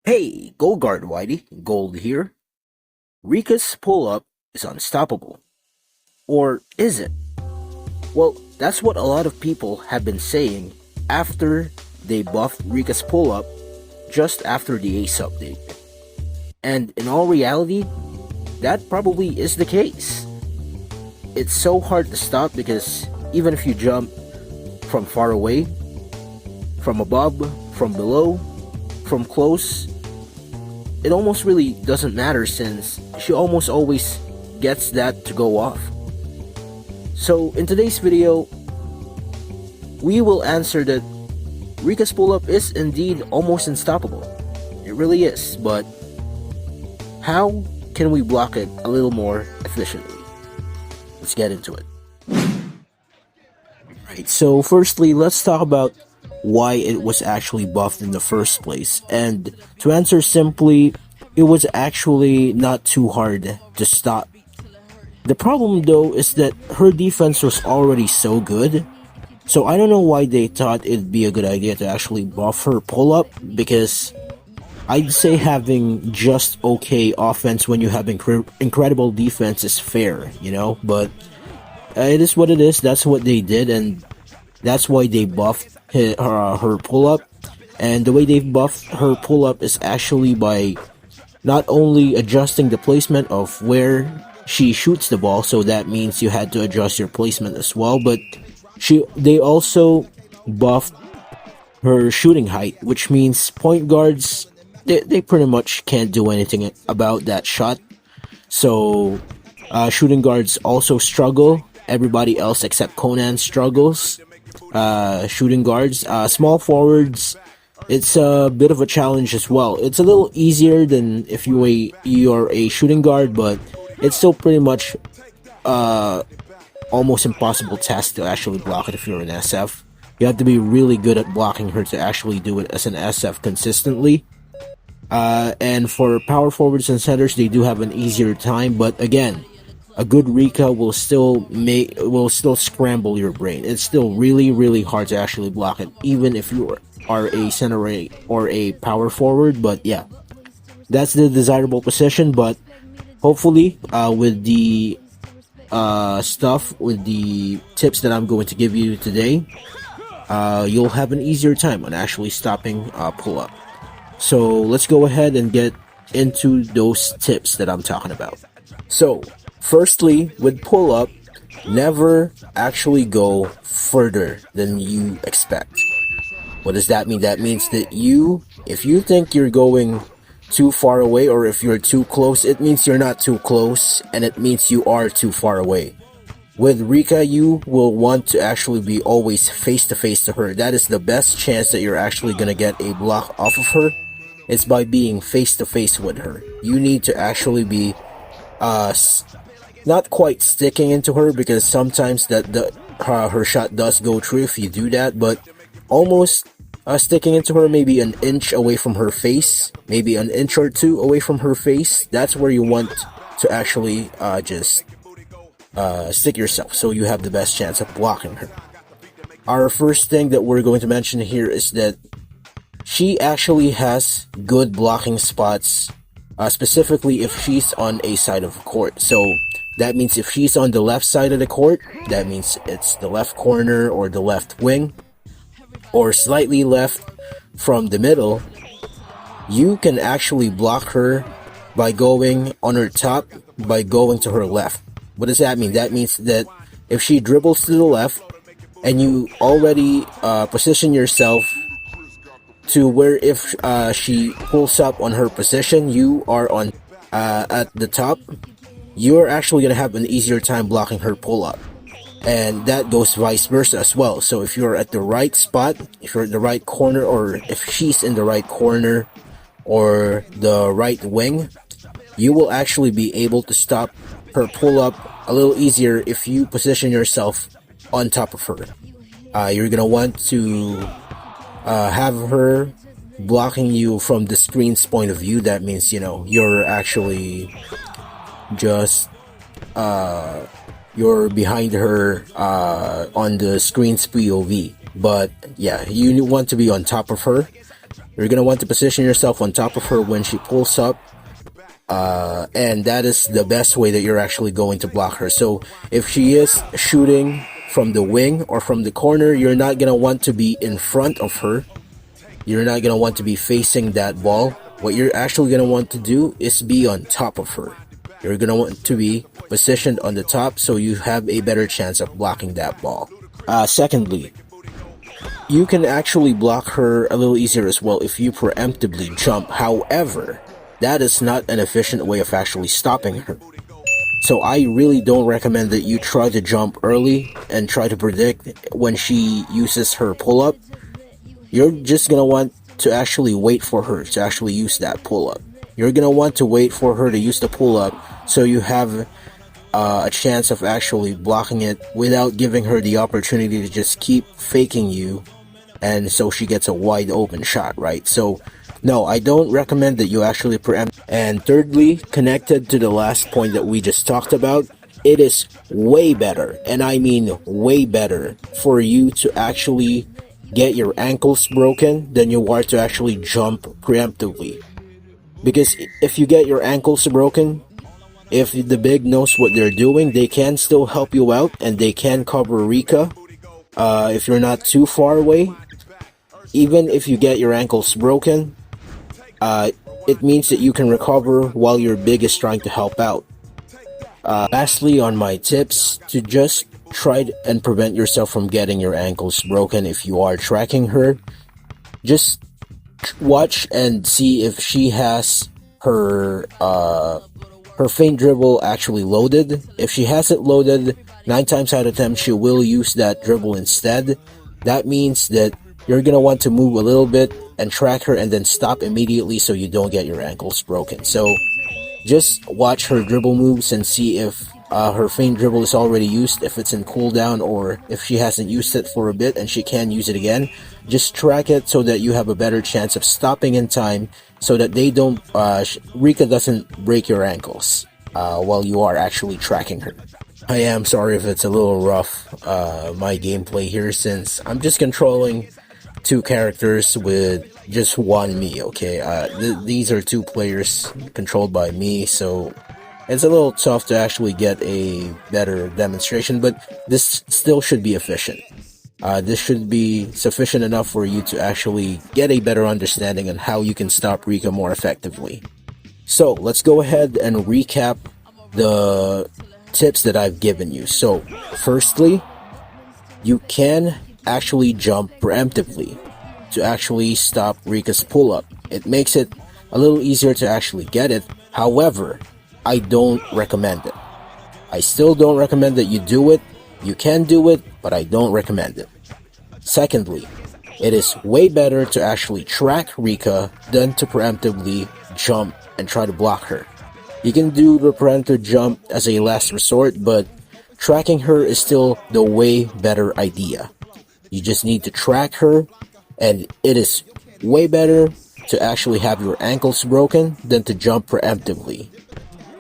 Hey, Gold Guard Whitey, Gold here. Rika's pull-up is unstoppable. Or is it? Well, that's what a lot of people have been saying after they buffed Rika's pull-up just after the Ace update. And in all reality, that probably is the case. It's so hard to stop because even if you jump from far away, from above, from below, from close, it almost really doesn't matter since she almost always gets that to go off. So in today's video, we will answer that Rika's pull-up is indeed almost unstoppable. It really is, but how can we block it a little more efficiently? Let's get into it. Alright, so firstly, let's talk about why it was actually buffed in the first place. And to answer simply, it was actually not too hard to stop. The problem though is that her defense was already so good, so I don't know why they thought it'd be a good idea to actually buff her pull-up, because I'd say having just okay offense when you have incredible defense is fair, you know, but it is what it is. That's what they did, and that's why they buffed her pull-up. And the way they've buffed her pull-up is actually by not only adjusting the placement of where she shoots the ball, so that means you had to adjust your placement as well, but they also buffed her shooting height, which means point guards, they pretty much can't do anything about that shot. So shooting guards also struggle. Everybody else except Conan struggles. Shooting guards, small forwards, it's a bit of a challenge as well. It's a little easier than if you're a shooting guard, but it's still pretty much almost impossible task to actually block it if you're an SF. You have to be really good at blocking her to actually do it as an SF consistently. And for power forwards and centers, they do have an easier time, but again, a good Rika will still scramble your brain. It's still really hard to actually block it, even if you are a center or a power forward. But yeah, that's the desirable position. But hopefully, with the with the tips that I'm going to give you today, you'll have an easier time on actually stopping pull-up. So let's go ahead and get into those tips that I'm talking about. So firstly, with pull-up, never actually go further than you expect. What does that mean? That means that if you think you're going too far away, or if you're too close, it means you're not too close, and it means you are too far away. With Rika, you will want to actually be always face-to-face to her. That is the best chance that you're actually going to get a block off of her. It's by being face-to-face with her. You need to actually be not quite sticking into her, because sometimes her shot does go through if you do that, but almost sticking into her, maybe an inch away from her face, maybe an inch or two away from her face. That's where you want to actually just stick yourself, so you have the best chance of blocking her. Our first thing that we're going to mention here is that she actually has good blocking spots, specifically if she's on a side of the court. So that means if she's on the left side of the court, that means it's the left corner or the left wing, or slightly left from the middle, you can actually block her by going on her top, by going to her left. What does that mean? That means that if she dribbles to the left, and you already position yourself to where if she pulls up on her position, you are on at the top, you're actually going to have an easier time blocking her pull-up. And that goes vice versa as well. So if you're at the right spot, if you're at the right corner, or if she's in the right corner or the right wing, you will actually be able to stop her pull-up a little easier if you position yourself on top of her. You're going to want to have her blocking you from the screen's point of view. That means, you know, you're actually just you're behind her on the screen's POV. But yeah, you want to be on top of her, You're gonna want to position yourself on top of her when she pulls up, and that is the best way that you're actually going to block her. So if she is shooting from the wing or from the corner, you're not gonna want to be in front of her. You're not gonna want to be facing that ball. What you're actually gonna want to do is be on top of her. You're gonna want to be positioned on the top so you have a better chance of blocking that ball. Secondly, you can actually block her a little easier as well if you preemptively jump. However, that is not an efficient way of actually stopping her. So I really don't recommend that you try to jump early and try to predict when she uses her pull-up. You're just gonna want to actually wait for her to actually use that pull-up. You're gonna want to wait for her to use the pull-up so you have a chance of actually blocking it without giving her the opportunity to just keep faking you, and so she gets a wide open shot, right? So no, I don't recommend that you actually preempt. And thirdly, connected to the last point that we just talked about, it is way better, and I mean way better, for you to actually get your ankles broken than you are to actually jump preemptively. Because if you get your ankles broken, if the big knows what they're doing, they can still help you out and they can cover Rika if you're not too far away. Even if you get your ankles broken, it means that you can recover while your big is trying to help out. Lastly, on my tips, to just try and prevent yourself from getting your ankles broken if you are tracking her, just watch and see if she has her feint dribble actually loaded. If she has it loaded, 9 times out of 10 she will use that dribble instead. That means that you're gonna want to move a little bit and track her and then stop immediately so you don't get your ankles broken. So just watch her dribble moves and see if her feint dribble is already used, if it's in cooldown, or if she hasn't used it for a bit and she can use it again. Just track it so that you have a better chance of stopping in time so that they don't Rika doesn't break your ankles while you are actually tracking her. I am sorry if it's a little rough, my gameplay here, since I'm just controlling 2 characters with just one me, okay? These are 2 players controlled by me, so it's a little tough to actually get a better demonstration, but this still should be efficient. This should be sufficient enough for you to actually get a better understanding on how you can stop Rika more effectively. So let's go ahead and recap the tips that I've given you. So firstly, you can actually jump preemptively to actually stop Rika's pull-up. It makes it a little easier to actually get it. However, I don't recommend it. I still don't recommend that you do it. You can do it, but I don't recommend it. Secondly, it is way better to actually track Rika than to preemptively jump and try to block her. You can do the preemptive jump as a last resort, but tracking her is still the way better idea. You just need to track her, and it is way better to actually have your ankles broken than to jump preemptively.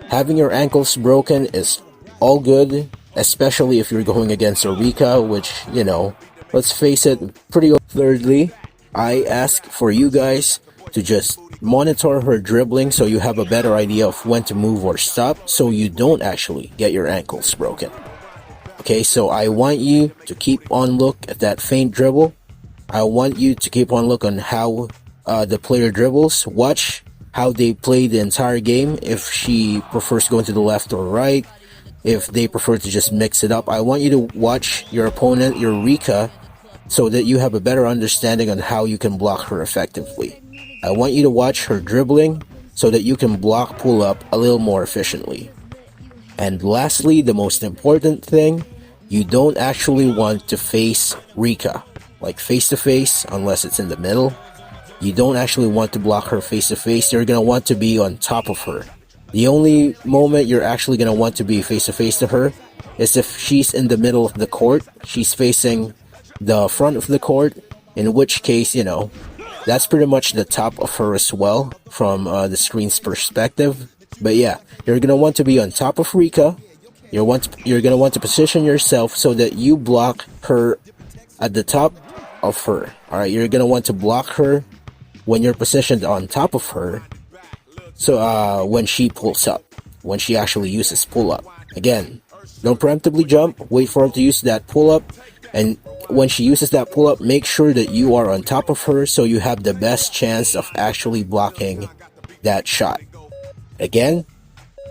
Having your ankles broken is all good, especially if you're going against a Rika, which, you know, let's face it, pretty. Thirdly, I ask for you guys to just monitor her dribbling so you have a better idea of when to move or stop so you don't actually get your ankles broken. Okay, so I want you to keep on look at that feint dribble. I want you to keep on look on how the player dribbles. Watch how they play the entire game, if she prefers going to the left or right, if they prefer to just mix it up. I want you to watch your opponent, your Rika, so that you have a better understanding on how you can block her effectively. I want you to watch her dribbling so that you can block pull-up a little more efficiently. And lastly, the most important thing, you don't actually want to face Rika, like face to face, unless it's in the middle. You don't actually want to block her face to face. You're going to want to be on top of her. The only moment you're actually going to want to be face to face to her is if she's in the middle of the court, she's facing the front of the court, in which case, you know, that's pretty much the top of her as well from the screen's perspective. But yeah, you're going to want to be on top of Rika. You're going to want to position yourself so that you block her at the top of her. Alright, you're going to want to block her when you're positioned on top of her, so when she pulls up, when she actually uses pull up. Again, don't preemptively jump, wait for her to use that pull up, and when she uses that pull up, make sure that you are on top of her so you have the best chance of actually blocking that shot. Again,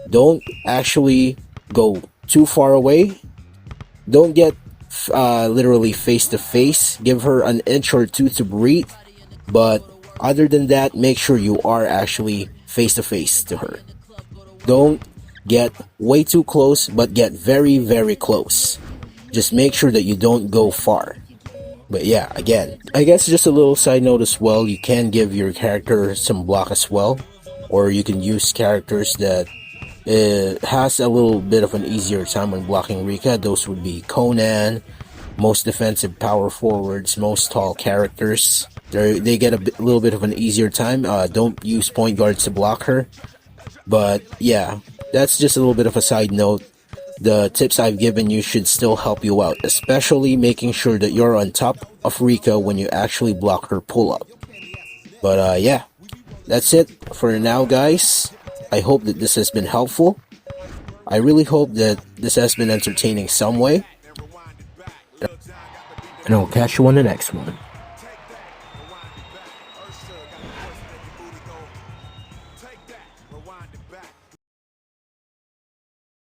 don't actually go too far away. Don't get literally face to face. Give her an inch or two to breathe, but other than that, make sure you are actually face to face to her. Don't get way too close, but get very, very close. Just make sure that you don't go far. But yeah, again, I guess just a little side note as well, you can give your character some block as well, or you can use characters that has a little bit of an easier time when blocking Rika. Those would be Conan, most defensive power forwards, most tall characters. They get a little bit of an easier time. Don't use point guards to block her. But yeah, that's just a little bit of a side note. The tips I've given you should still help you out, especially making sure that you're on top of Rika when you actually block her pull-up. But yeah, that's it for now, guys. I hope that this has been helpful. I really hope that this has been entertaining some way. And I'll catch you on the next one.